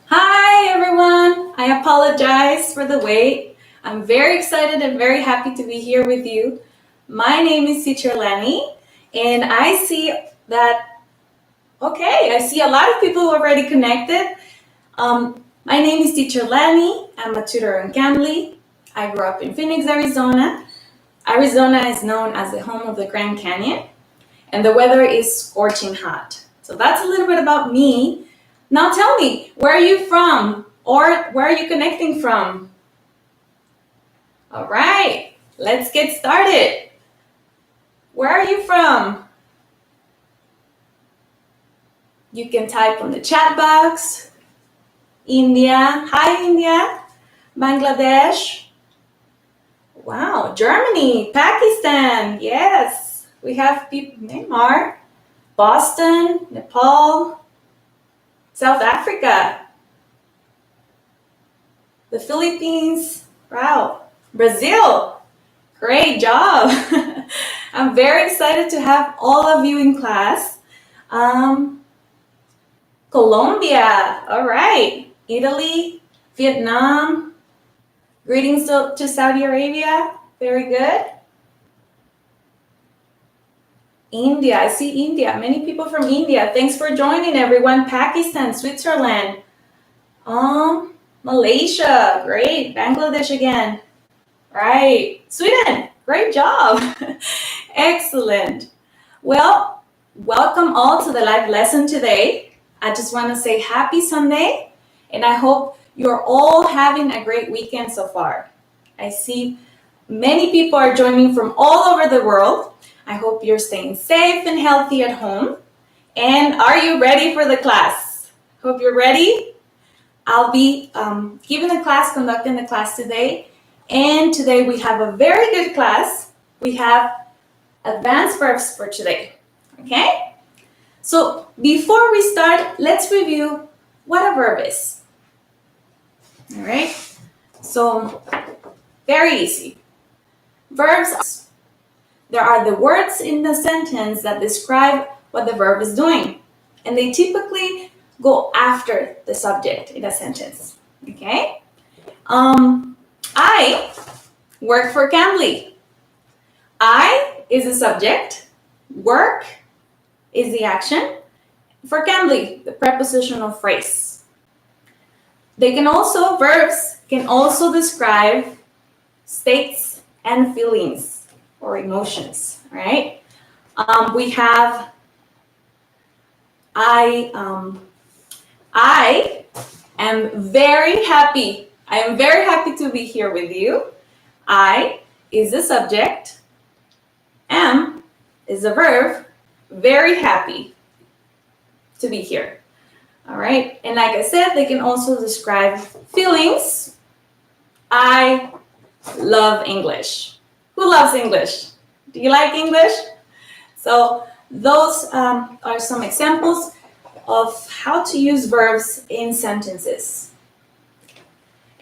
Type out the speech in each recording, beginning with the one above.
Hi everyone! I apologize for the wait. I'm very excited and very happy to be here with you. My name is Teacher Lenny, and I see I see a lot of people already connected. My name is Teacher Lenny. I'm a tutor in Cambly. I grew up in Phoenix, Arizona. Arizona is known as the home of the Grand Canyon, and the weather is scorching hot. So that's a little bit about me. Now tell me, where are you from? Or where are you connecting from? All right, let's get started. Where are you from? You can type on the chat box. India. Hi, India. Bangladesh. Wow, Germany, Pakistan. Yes, we have people. Myanmar, Boston, Nepal, South Africa, the Philippines. Wow, Brazil. Great job. I'm very excited to have all of you in class. Colombia, all right. Italy, Vietnam. Greetings to Saudi Arabia. Very good. India, I see India. Many people from India. Thanks for joining, everyone. Pakistan, Switzerland. Malaysia, great. Bangladesh again. Right. Sweden, great job. Excellent. Well, welcome all to the live lesson today. I just want to say happy Sunday, and I hope you're all having a great weekend so far. I see many people are joining from all over the world. I hope you're staying safe and healthy at home. And are you ready for the class? Hope you're ready. I'll be giving the class, conducting the class today. And today we have a very good class. We have advanced verbs for today. Okay? So before we start, let's review what a verb is. All right? So very easy. Verbs, there are the words in the sentence that describe what the verb is doing. And they typically go after the subject in a sentence. Okay? I work for Cambly. I is the subject. Work is the action. For Cambly, the prepositional phrase. Verbs can also describe states and feelings or emotions, right? We have I am very happy. I am very happy to be here with you. I is the subject. Am is a verb. Very happy to be here. All right. And like I said, they can also describe feelings. I love English. Who loves English? Do you like English? So those are some examples of how to use verbs in sentences.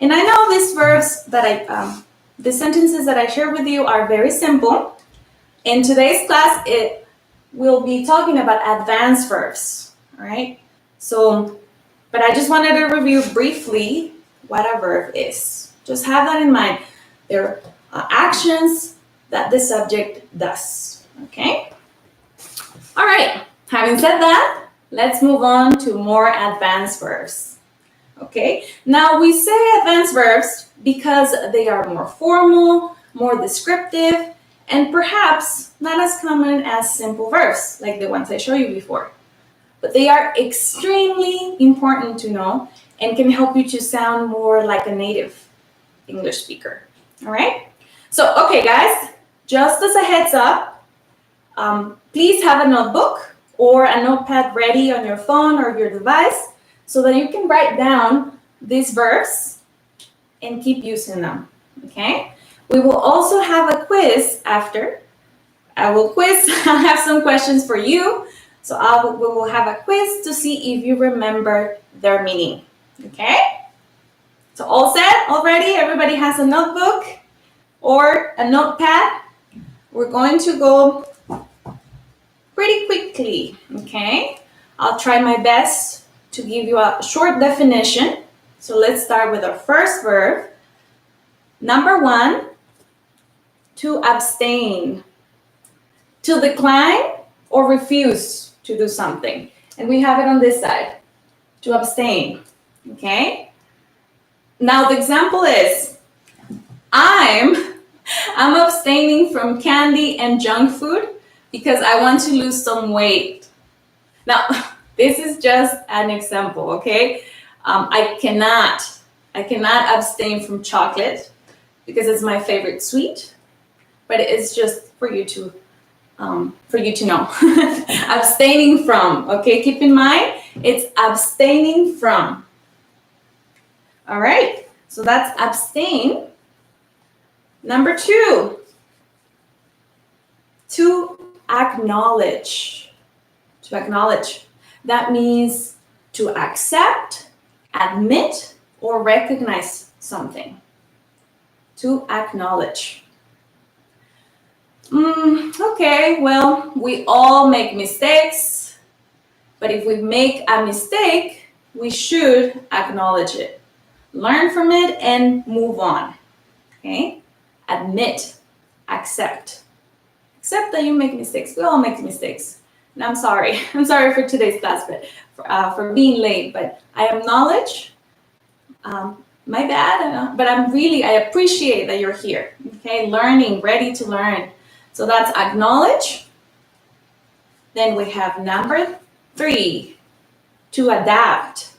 And I know these verbs the sentences that I share with you are very simple. In today's class, we'll be talking about advanced verbs, all right? So, but I just wanted to review briefly what a verb is. Just have that in mind. There are actions that the subject does, okay? All right, having said that, let's move on to more advanced verbs. Okay, now we say advanced verbs because they are more formal, more descriptive, and perhaps not as common as simple verbs like the ones I showed you before. But they are extremely important to know and can help you to sound more like a native English speaker. All right? So, okay, guys, just as a heads up, please have a notebook or a notepad ready on your phone or your device so that you can write down these verbs and keep using them, okay? We will also have a quiz after. I'll have some questions for you. So we will have a quiz to see if you remember their meaning, okay? So all set already? Everybody has a notebook or a notepad? We're going to go pretty quickly, okay? I'll try my best to give you a short definition. So let's start with our first verb. Number 1, to abstain. To decline or refuse to do something. And we have it on this side, to abstain, okay? Now the example is, I'm abstaining from candy and junk food because I want to lose some weight. Now, this is just an example, okay? I cannot abstain from chocolate because it's my favorite sweet, but it's just for you to know. Abstaining from, okay? Keep in mind, it's abstaining from. All right, so that's abstain. Number 2, to acknowledge. To acknowledge. That means to accept, admit, or recognize something. To acknowledge. Okay, well, we all make mistakes, but if we make a mistake, we should acknowledge it, learn from it, and move on, okay? Admit, accept. Accept that you make mistakes. We all make mistakes. And I'm sorry. I'm sorry for today's class, but for being late, but I acknowledge my bad, but I appreciate that you're here, okay? Learning, ready to learn. So that's acknowledge. Then we have number 3, to adapt.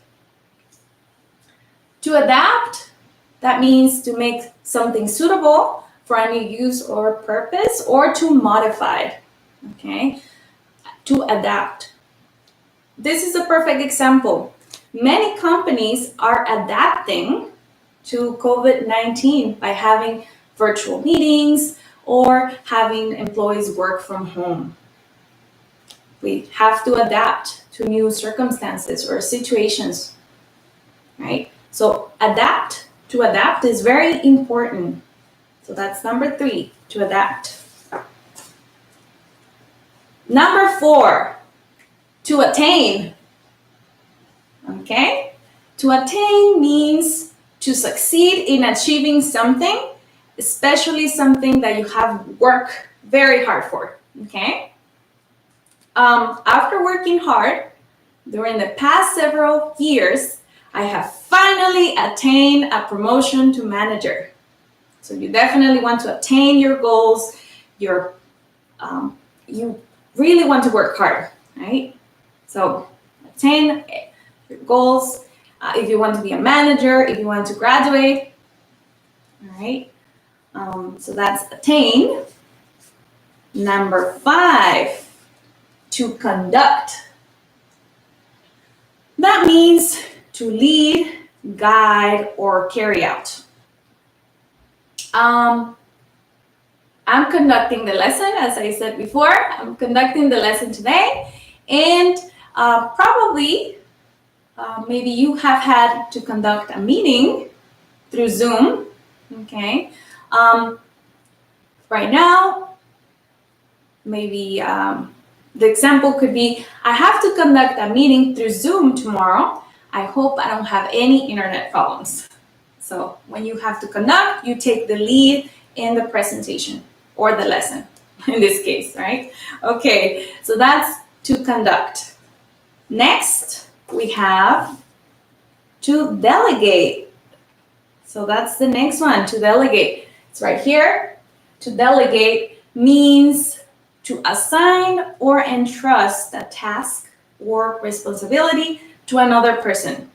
To adapt, that means to make something suitable for a new use or purpose, or to modify, okay? To adapt. This is a perfect example. Many companies are adapting to COVID-19 by having virtual meetings or having employees work from home. We have to adapt to new circumstances or situations, right? So to adapt is very important. So that's number 3, to adapt. Number 4, to attain. Okay? To attain means to succeed in achieving something, especially something that you have worked very hard for, okay? After working hard during the past several years, I have finally attained a promotion to manager. So you definitely want to attain your goals. You really want to work hard, right? So attain your goals. If you want to be a manager, if you want to graduate, all right? So that's attain. Number 5, to conduct. That means to lead, guide, or carry out. I'm conducting the lesson, as I said before. I'm conducting the lesson today, and probably maybe you have had to conduct a meeting through Zoom, okay? Right now, maybe the example could be, I have to conduct a meeting through Zoom tomorrow. I hope I don't have any internet problems. So when you have to conduct, you take the lead in the presentation or the lesson in this case, right? Okay, so that's to conduct. Next, we have to delegate. So that's the next one, to delegate. It's right here. To delegate means to assign or entrust a task or responsibility to another person,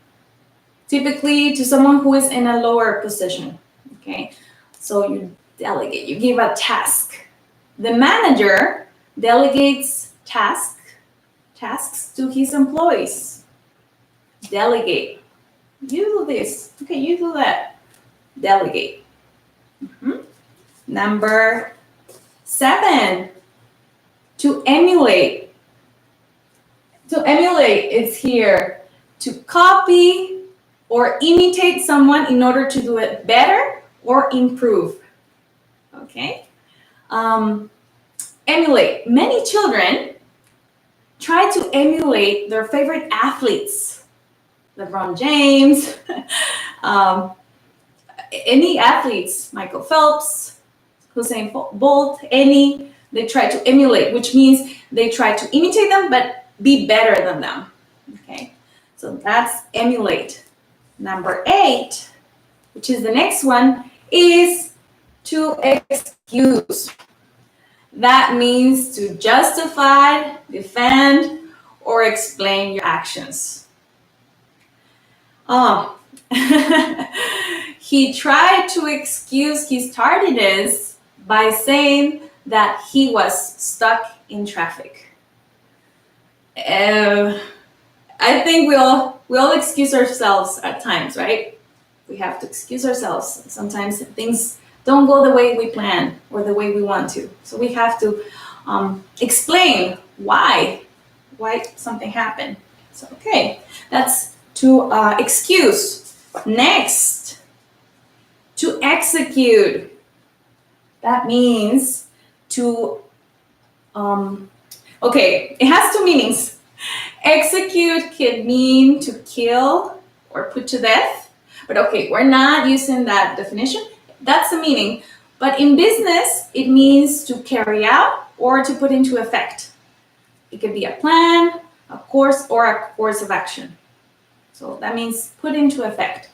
typically to someone who is in a lower position, okay? So you delegate, you give a task. The manager delegates tasks to his employees. Delegate. You do this, okay, you do that. Delegate. Number 7, to emulate. To emulate is here, to copy or imitate someone in order to do it better or improve, okay? Emulate. Many children try to emulate their favorite athletes. LeBron James, any athletes, Michael Phelps, Usain Bolt, any, they try to emulate, which means they try to imitate them, but be better than them, okay? So that's emulate. Number 8, which is the next one, is to excuse. That means to justify, defend, or explain your actions. He tried to excuse his tardiness by saying that he was stuck in traffic. I think we all excuse ourselves at times, right? We have to excuse ourselves. Sometimes things don't go the way we plan or the way we want to. So we have to explain why something happened. So, okay, that's to excuse. Next, to execute. That means to, okay, it has 2 meanings. Execute can mean to kill or put to death. But okay, we're not using that definition. That's the meaning. But in business, it means to carry out or to put into effect. It could be a plan, a course, or a course of action. So that means put into effect.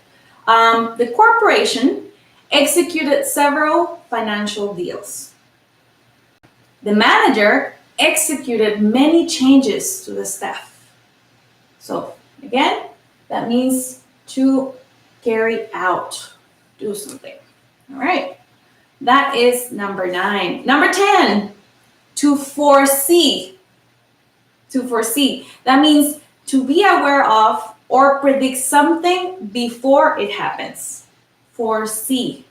The corporation executed several financial deals. The manager executed many changes to the staff. So again, that means to carry out, do something. All right, that is number 9. Number 10, to foresee. To foresee, that means to be aware of or predict something before it happens. Foresee.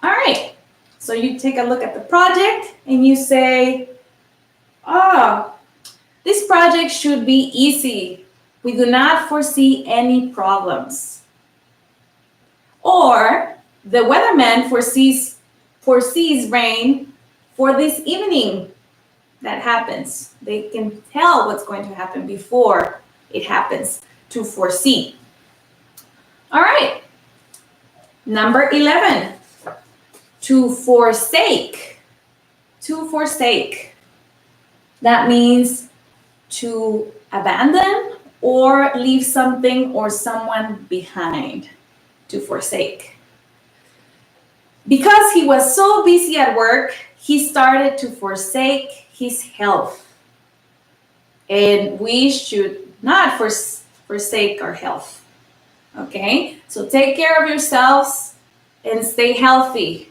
All right, so you take a look at the project and you say, this project should be easy. We do not foresee any problems. Or the weatherman foresees rain for this evening. That happens. They can tell what's going to happen before it happens. To foresee. All right. Number 11. To forsake. To forsake. That means to abandon or leave something or someone behind. To forsake. Because he was so busy at work, he started to forsake his health. And we should not forsake our health. Okay? So take care of yourselves and stay healthy.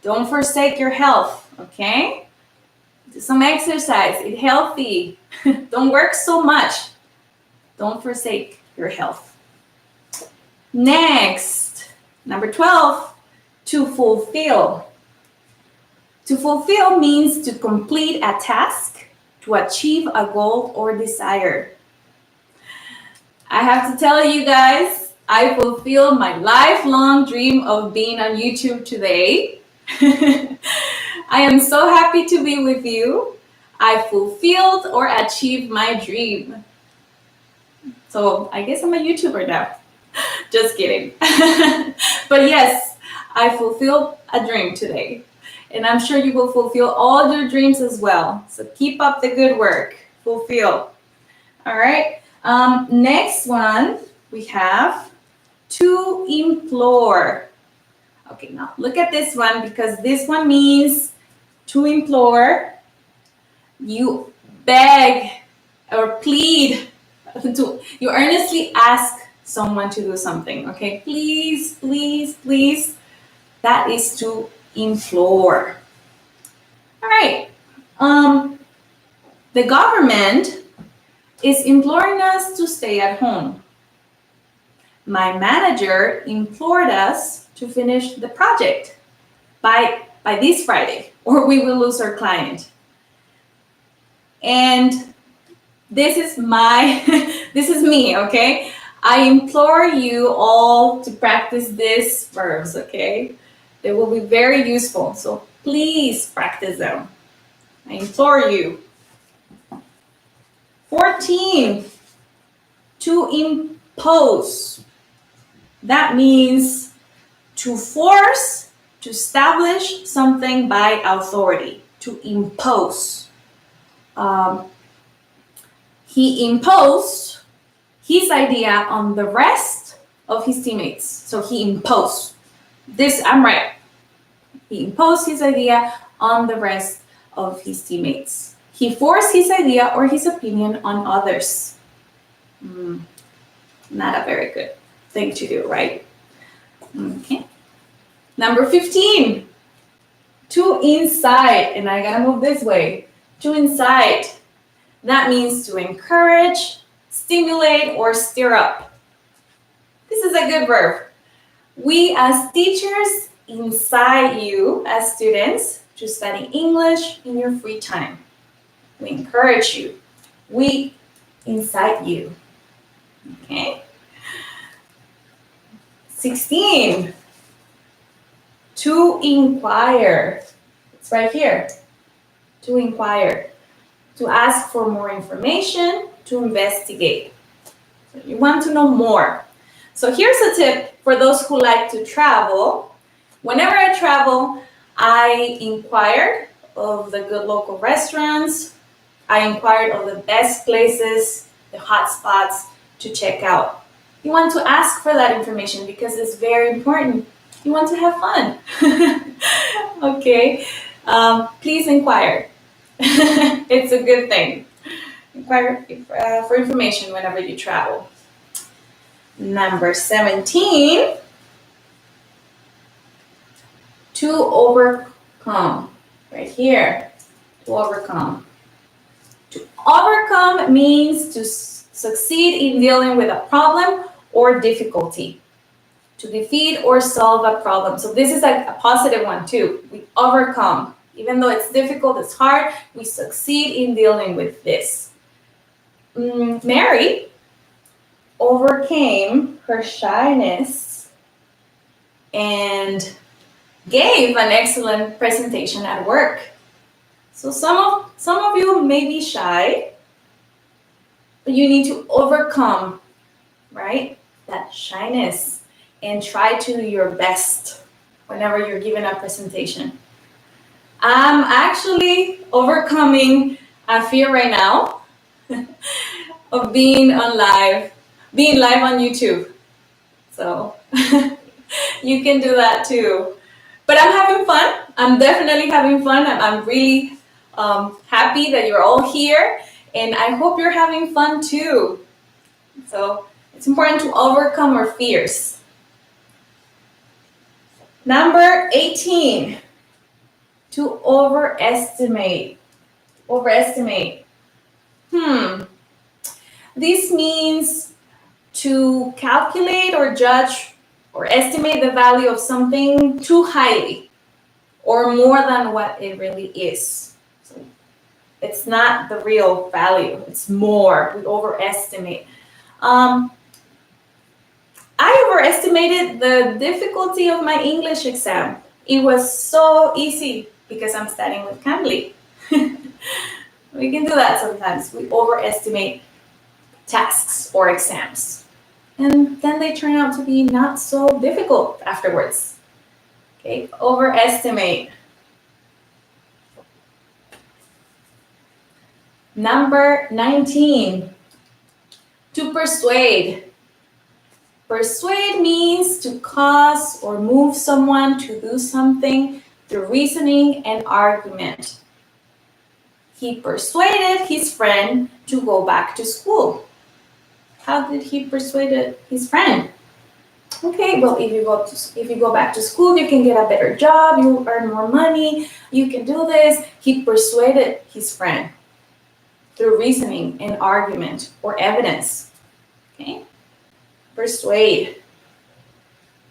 Don't forsake your health. Okay? Do some exercise. Eat healthy. Don't work so much. Don't forsake your health. Next, number 12, to fulfill. To fulfill means to complete a task, to achieve a goal or desire. I have to tell you guys, I fulfilled my lifelong dream of being on YouTube today. I am so happy to be with you. I fulfilled or achieved my dream. So I guess I'm a YouTuber now. Just kidding. But yes, I fulfilled a dream today. And I'm sure you will fulfill all your dreams as well. So keep up the good work. Fulfill. All right. Next one, we have to implore. Okay, now look at this one because this one means to implore. You beg or plead. You earnestly ask someone to do something. Okay, please, please, please. That is to implore. All right. The government is imploring us to stay at home. My manager implored us to finish the project by this Friday, or we will lose our client. And this is this is me, okay? I implore you all to practice these verbs, okay? They will be very useful, so please practice them. I implore you. 14, to impose. That means to force, to establish something by authority, to impose. He imposed his idea on the rest of his teammates. So he imposed. This, I'm right. He imposed his idea on the rest of his teammates. He forced his idea or his opinion on others. Not a very good thing to do, right? Okay. Number 15, to incite. And I gotta move this way. To incite. That means to encourage, stimulate, or stir up. This is a good verb. We as teachers incite you as students to study English in your free time. We encourage you. We incite you. Okay. 16, to inquire. It's right here. To inquire. To ask for more information, to investigate. So you want to know more. So here's a tip for those who like to travel. Whenever I travel, I inquired of the good local restaurants. I inquired of the best places, the hot spots to check out. You want to ask for that information because it's very important. You want to have fun. Okay, please inquire. It's a good thing. Inquire for information whenever you travel. Number 17, to overcome. Right here, to overcome. To overcome means to succeed in dealing with a problem or difficulty. To defeat or solve a problem. So this is a positive one too. We overcome. Even though it's difficult, it's hard, we succeed in dealing with this. Mary overcame her shyness and gave an excellent presentation at work. So some of you may be shy, but you need to overcome, right, that shyness and try to do your best whenever you're giving a presentation. I'm actually overcoming a fear right now of being live on YouTube. So you can do that too. But I'm having fun. I'm definitely having fun. I'm really happy that you're all here, and I hope you're having fun too. So it's important to overcome our fears. Number 18. To overestimate. Overestimate. This means to calculate or judge or estimate the value of something too highly or more than what it really is. So it's not the real value. It's more. We overestimate. I overestimated the difficulty of my English exam. It was so easy because I'm studying with Cambly. We can do that sometimes. We overestimate tasks or exams. And then they turn out to be not so difficult afterwards. Okay, overestimate. Number 19, to persuade. Persuade means to cause or move someone to do something through reasoning and argument. He persuaded his friend to go back to school. How did he persuade his friend? Okay, well, if you go back to school, you can get a better job, you earn more money, you can do this. He persuaded his friend through reasoning and argument or evidence. Okay, persuade.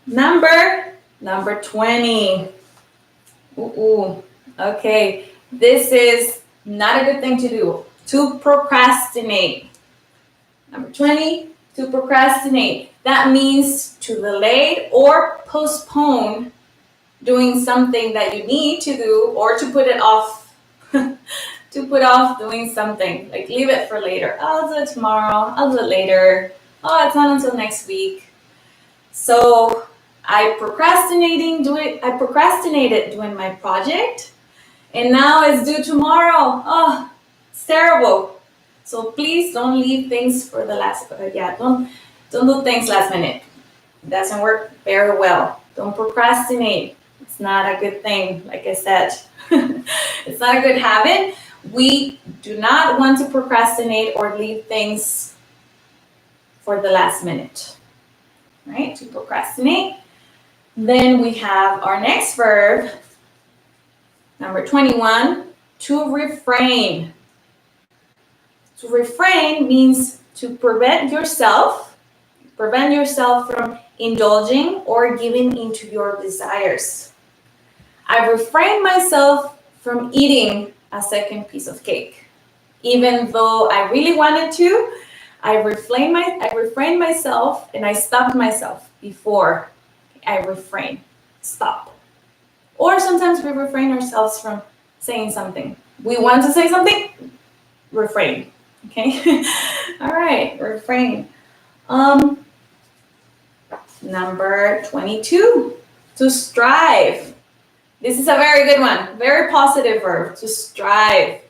Number 20. Okay, this is not a good thing to do. To procrastinate. Number 20, to procrastinate. That means to delay or postpone doing something that you need to do or to put it off to put off doing something, like leave it for later. I'll do it tomorrow, I'll do it later. Oh, it's not until next week. So I procrastinated doing my project, and now it's due tomorrow. Oh, it's terrible. So please don't leave things for the last, don't do things last minute. It doesn't work very well. Don't procrastinate. It's not a good thing, like I said. It's not a good habit. We do not want to procrastinate or leave things for the last minute, right? To procrastinate. Then we have our next verb, number 21, to refrain. To refrain means to prevent yourself from indulging or giving into your desires. I refrain myself from eating a second piece of cake. Even though I really wanted to, I refrained myself and I stopped myself before I refrain. Stop. Or sometimes we refrain ourselves from saying something. We want to say something, refrain. Okay? All right, refrain. Number 22, to strive. This is a very good one, very positive verb, to strive.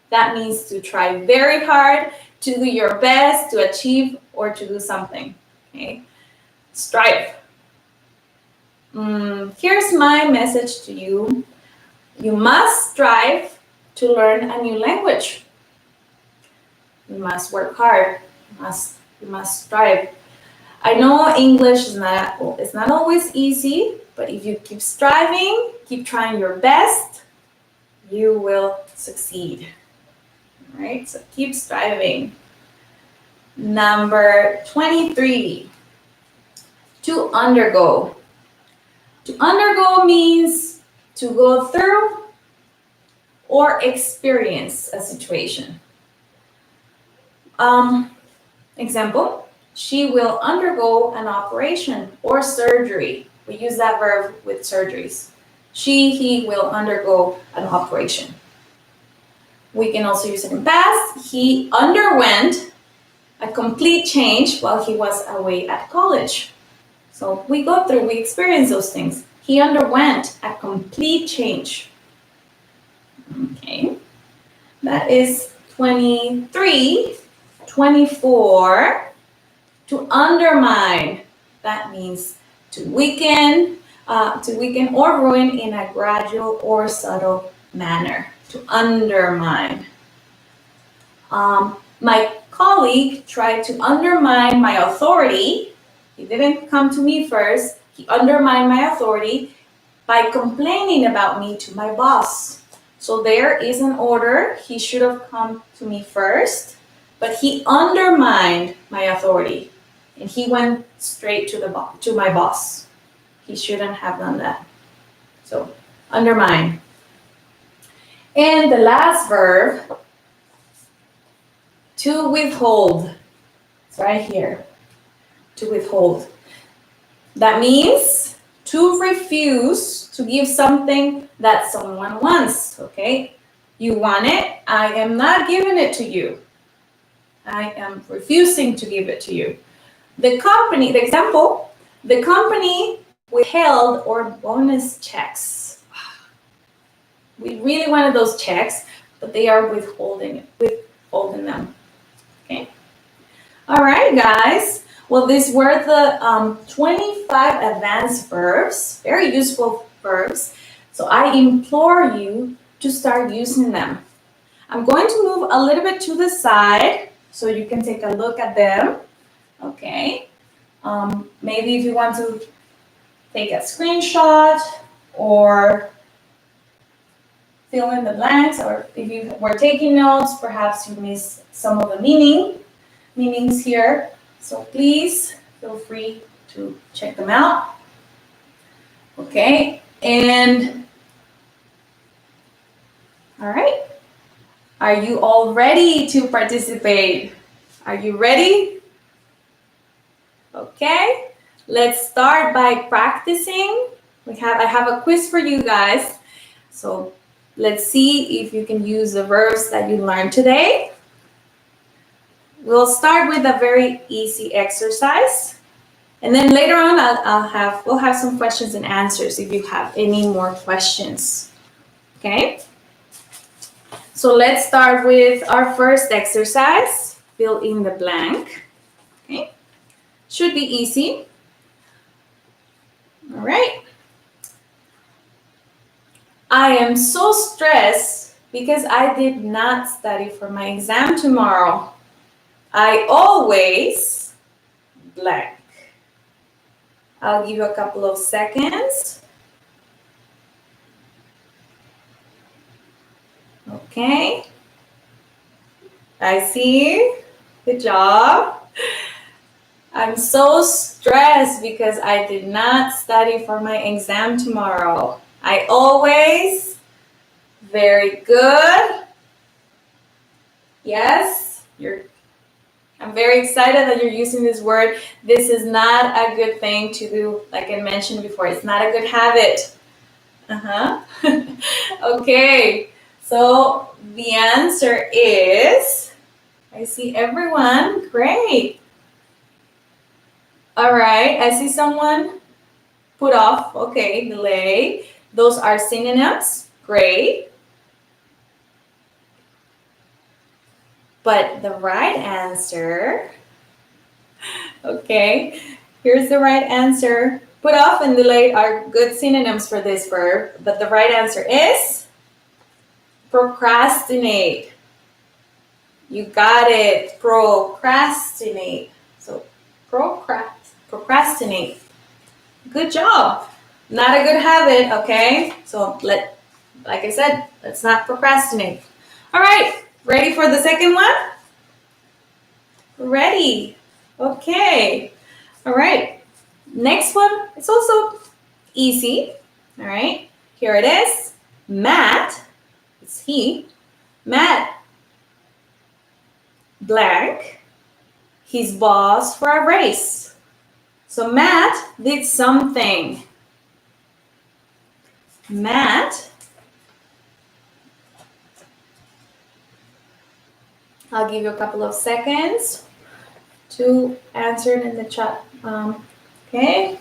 That means to try very hard, to do your best, to achieve, or to do something. Okay? Strive. Here's my message to you. You must strive to learn a new language. You must work hard. You must strive. I know English is not always easy, but if you keep striving, keep trying your best, you will succeed. All right, so keep striving. Number 23, to undergo. To undergo means to go through or experience a situation. Example, she will undergo an operation or surgery. We use that verb with surgeries. He will undergo an operation. We can also use it in past. He underwent a complete change while he was away at college. So we experience those things. He underwent a complete change. Okay, that is 23. 24, to undermine. That means to weaken or ruin in a gradual or subtle manner. To undermine. My colleague tried to undermine my authority. He didn't come to me first. He undermined my authority by complaining about me to my boss. So there is an order. He should have come to me first. But he undermined my authority, and he went straight to my boss. He shouldn't have done that. So, undermine. And the last verb, to withhold. It's right here. To withhold. That means to refuse to give something that someone wants. Okay? You want it. I am not giving it to you. I am refusing to give it to you. The company withheld or bonus checks. We really wanted those checks, but they are withholding them. Okay. All right, guys. Well, these were the 25 advanced verbs, very useful verbs. So I implore you to start using them. I'm going to move a little bit to the side so you can take a look at them. Okay. Maybe if you want to take a screenshot or fill in the blanks, or if you were taking notes, perhaps you missed some of the meanings here. So please feel free to check them out. Okay, and all right. Are you all ready to participate? Are you ready? Okay, let's start by practicing. I have a quiz for you guys. So Let's see if you can use the verbs that you learned today. We'll start with a very easy exercise. And then later on, we'll have some questions and answers if you have any more questions. Okay? So let's start with our first exercise. Fill in the blank. Okay? Should be easy. All right. I am so stressed because I did not study for my exam tomorrow. I always blank. I'll give you a couple of seconds. Okay. I see. Good job. I'm so stressed because I did not study for my exam tomorrow. I always, very good. Yes, I'm very excited that you're using this word. This is not a good thing to do, like I mentioned before. It's not a good habit. Okay, so the answer is, I see everyone. Great. All right, I see someone put off. Okay, delay. Those are synonyms. Great. But the right answer, okay, here's the right answer. Put off and delay are good synonyms for this verb, but the right answer is procrastinate. You got it, procrastinate. So procrastinate. Good job. Not a good habit, okay? So like I said, let's not procrastinate. All right, ready for the second one? Ready. Okay. All right. Next one, it's also easy. All right. Here it is. Matt, it's he. Matt blank his boss for a race. So Matt did something. Matt, I'll give you a couple of seconds to answer it in the chat. Okay.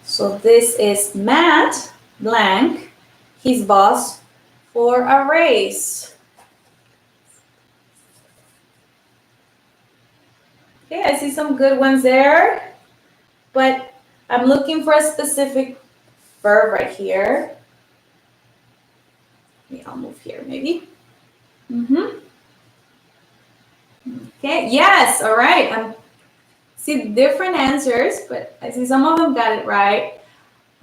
So this is Matt blank his boss for a race. Okay, I see some good ones there, but I'm looking for a specific verb right here. I'll move here maybe. Okay, yes, all right. I see different answers, but I see some of them got it right.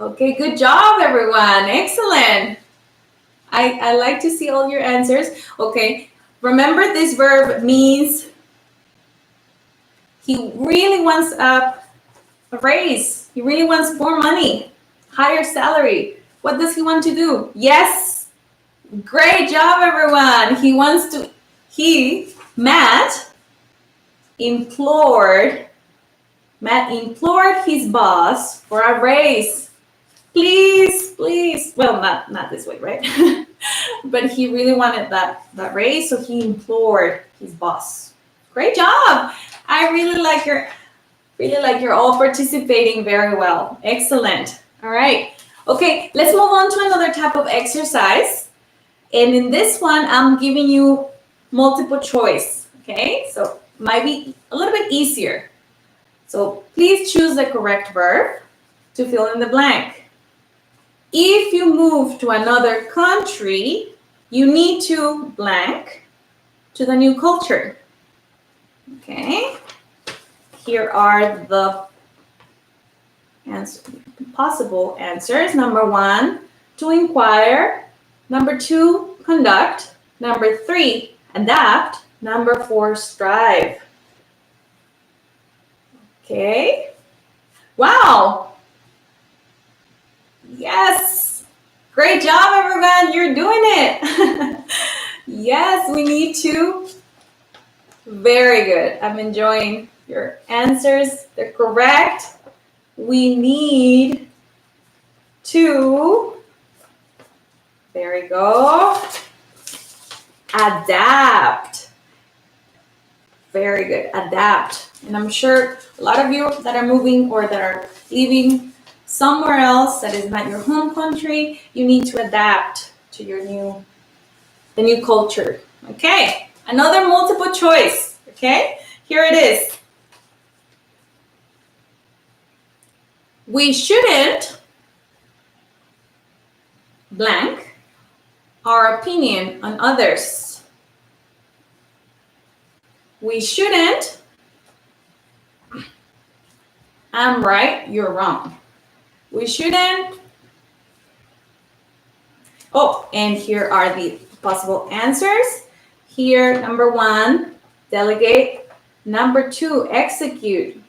Okay, good job, everyone. Excellent. I like to see all your answers. Okay, remember this verb means he really wants a raise. He really wants more money, higher salary. What does he want to do? Yes, great job, everyone. Matt implored his boss for a raise. Please. Well, not this way, right? But he really wanted that raise, so he implored his boss. Great job. I really like you're all participating very well. Excellent. All right. Okay, let's move on to another type of exercise. And in this one, I'm giving you multiple choice. Okay, so might be a little bit easier. So please choose the correct verb to fill in the blank. If you move to another country, you need to blank to the new culture. Okay, here are the possible answers. Number 1, to inquire. Number 2, conduct. Number 3, adapt. Number 4, strive. Okay. Wow. Yes. Great job, everyone. You're doing it. Yes, we need to. Very good. I'm enjoying your answers. They're correct. We need to There we go. Adapt. Very good. Adapt. And I'm sure a lot of you that are moving or that are living somewhere else that is not your home country, you need to adapt to the new culture. Okay. Another multiple choice. Okay. Here it is. We shouldn't blank our opinion on others. We shouldn't. I'm right, you're wrong. We shouldn't. Oh, and here are the possible answers. Here, number 1, delegate. Number 2, execute.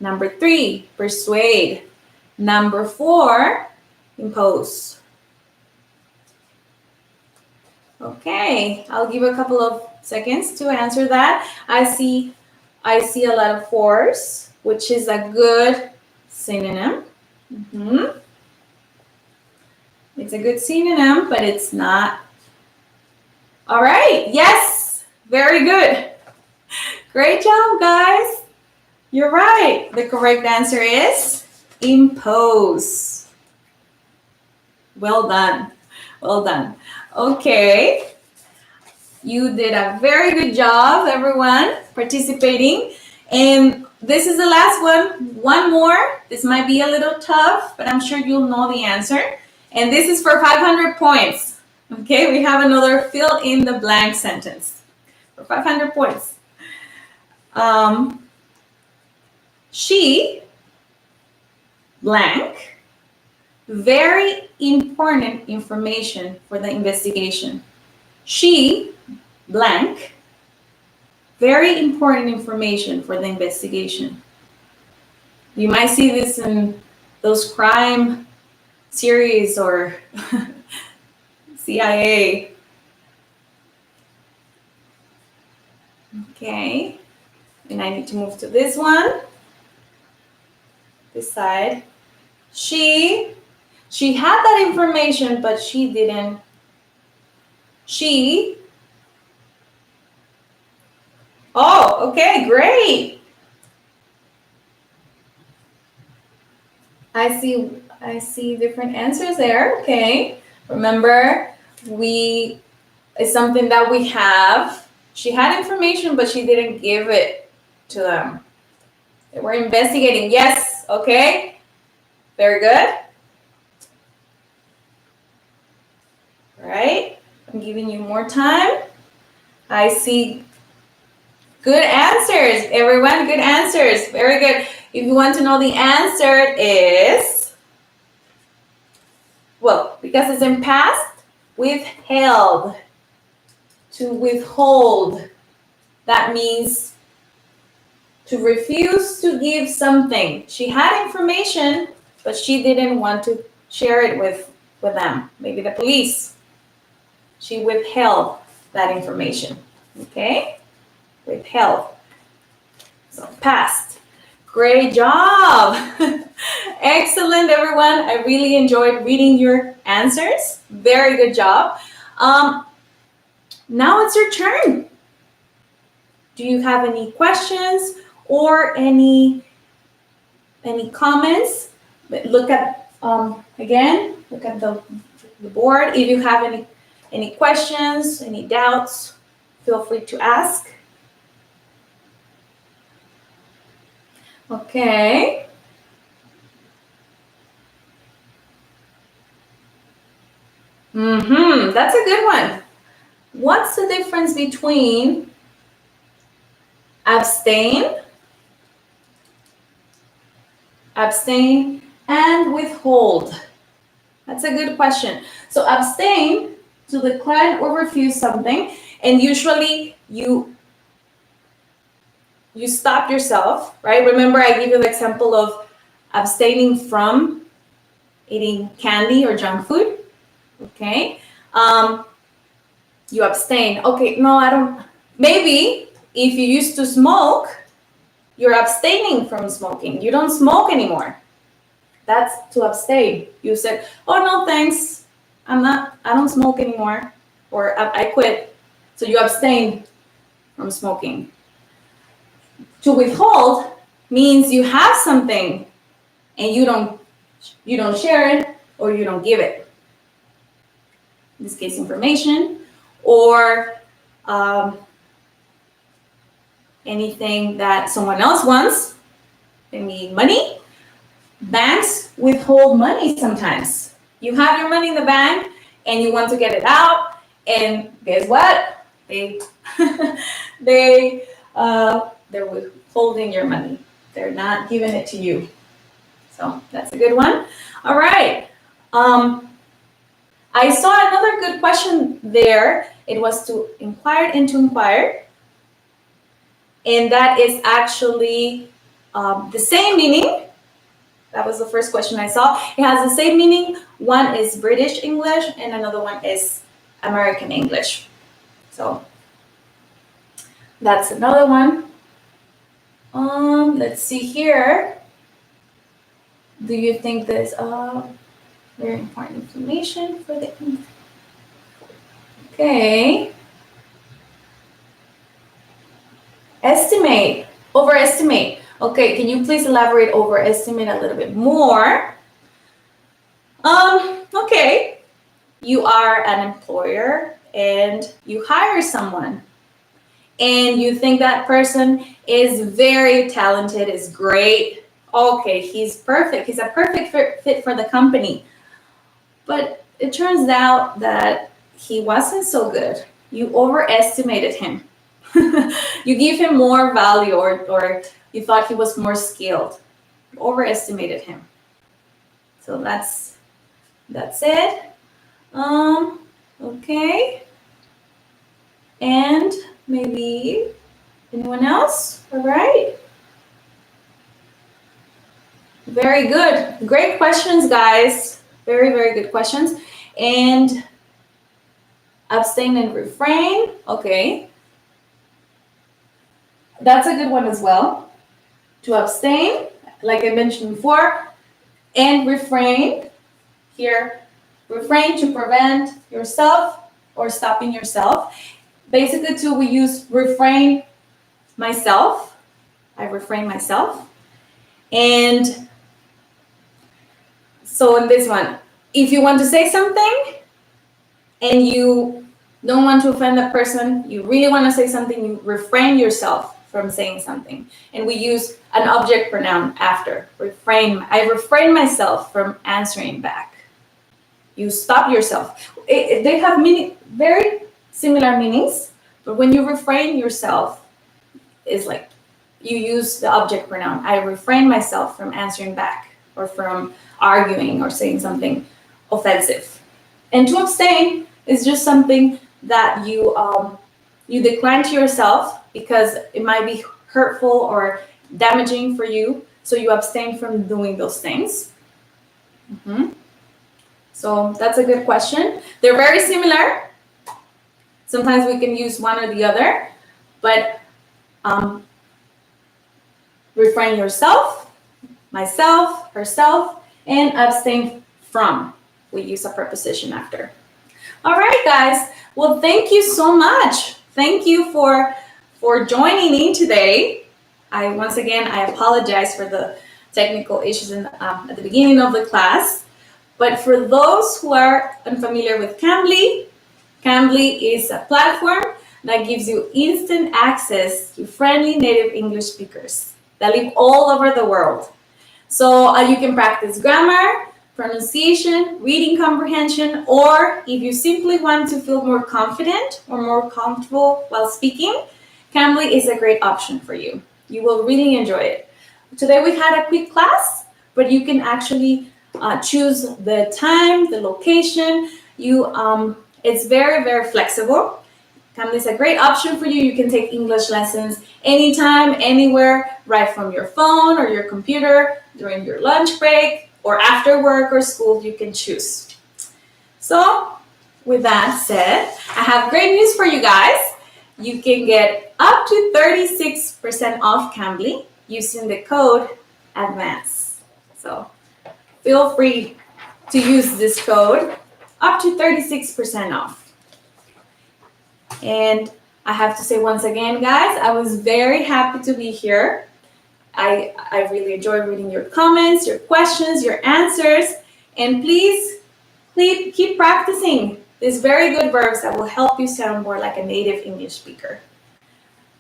Number 3, persuade. Number 4, impose. Okay, I'll give a couple of seconds to answer that. I see a lot of force, which is a good synonym. It's a good synonym, but it's not. All right, yes, very good. Great job, guys. You're right. The correct answer is impose. Well done. Well done. Okay. You did a very good job, everyone, participating. And this is the last one. One more. This might be a little tough, but I'm sure you'll know the answer. And this is for 500 points. Okay, we have another fill in the blank sentence for 500 points. She, blank, very important information for the investigation. She, blank, very important information for the investigation. You might see this in those crime series or CIA. Okay, and I need to move to this one, this side. She had that information, but she didn't. Oh, okay, great. I see different answers there. Okay. Remember, it's something that we have. She had information, but she didn't give it to them. They were investigating. Yes, okay. Very good. All right. I'm giving you more time. I see good answers, everyone. Good answers. Very good. If you want to know the answer is, well, because it's in past, withheld. To withhold. That means to refuse to give something. She had information, but she didn't want to share it with them. Maybe the police. She withheld that information. Okay? Withheld. So past. Great job. Excellent, everyone. I really enjoyed reading your answers. Very good job. Now it's your turn. Do you have any questions or any comments? Look at again. Look at the board. If you have any questions, any doubts, feel free to ask. Okay. That's a good one. What's the difference between abstain, and withhold? That's a good question. So abstain, to decline or refuse something, and usually you stop yourself, right? Remember, I gave you the example of abstaining from eating candy or junk food. Okay. You abstain. Okay, no, I don't. Maybe if you used to smoke, you're abstaining from smoking. You don't smoke anymore. That's to abstain. You said, oh, no, thanks. I don't smoke anymore, or I quit. So you abstain from smoking. To withhold means you have something and you don't share it or you don't give it. In this case, information or anything that someone else wants. They need money. Banks withhold money sometimes. You have your money in the bank and you want to get it out, and guess what? They're withholding your money. They're not giving it to you. So that's a good one. All right. I saw another good question there. It was to inquire and to inquire. And that is actually the same meaning. That was the first question I saw. It has the same meaning. One is British English and another one is American English. So that's another one. Let's see here. Do you think there's very important information for the... Okay. Estimate, overestimate. Okay, can you please elaborate overestimate a little bit more? Okay, you are an employer and you hire someone and you think that person is very talented, is great. Okay, he's perfect. He's a perfect fit for the company. But it turns out that he wasn't so good. You overestimated him. You give him more value or you thought he was more skilled. You overestimated him. So that's it. Okay. And maybe anyone else? All right. Very good. Great questions, guys. Very, very good questions. And abstain and refrain. Okay. That's a good one as well. To abstain, like I mentioned before, and refrain. Here, refrain to prevent yourself or stopping yourself. Basically, too, we use refrain myself. I refrain myself. And so in this one, if you want to say something and you don't want to offend that person, you really want to say something, you refrain yourself from saying something. And we use an object pronoun after. Refrain. I refrain myself from answering back. You stop yourself. They have very similar meanings, but when you refrain yourself, is like you use the object pronoun. I refrain myself from answering back or from arguing or saying something offensive. And to abstain is just something that you decline to yourself because it might be hurtful or damaging for you. So you abstain from doing those things. So that's a good question. They're very similar. Sometimes we can use one or the other, but refrain yourself, myself, herself, and abstain from. We use a preposition after. All right, guys. Well, thank you so much. Thank you for joining me today. Once again, I apologize for the technical issues at the beginning of the class. But for those who are unfamiliar with Cambly, Cambly is a platform that gives you instant access to friendly native English speakers that live all over the world. So you can practice grammar, pronunciation, reading comprehension, or if you simply want to feel more confident or more comfortable while speaking, Cambly is a great option for you. You will really enjoy it. Today we had a quick class, but you can actually choose the time, the location. It's very, very flexible. Cambly is a great option for you. You can take English lessons anytime, anywhere, right from your phone or your computer, during your lunch break, or after work or school, you can choose. So with that said, I have great news for you guys. You can get up to 36% off Cambly using the code ADVANCE. So feel free to use this code. up to 36% off. And I have to say once again, guys, I was very happy to be here. I really enjoyed reading your comments, your questions, your answers, and please keep practicing these very good verbs that will help you sound more like a native English speaker.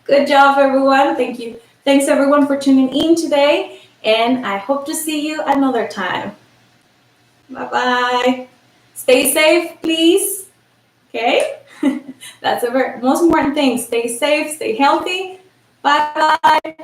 Good job, everyone. Thank you. Thanks, everyone, for tuning in today, and I hope to see you another time. Bye-bye. Stay safe, please. Okay? That's the most important thing. Stay safe, stay healthy. Bye-bye.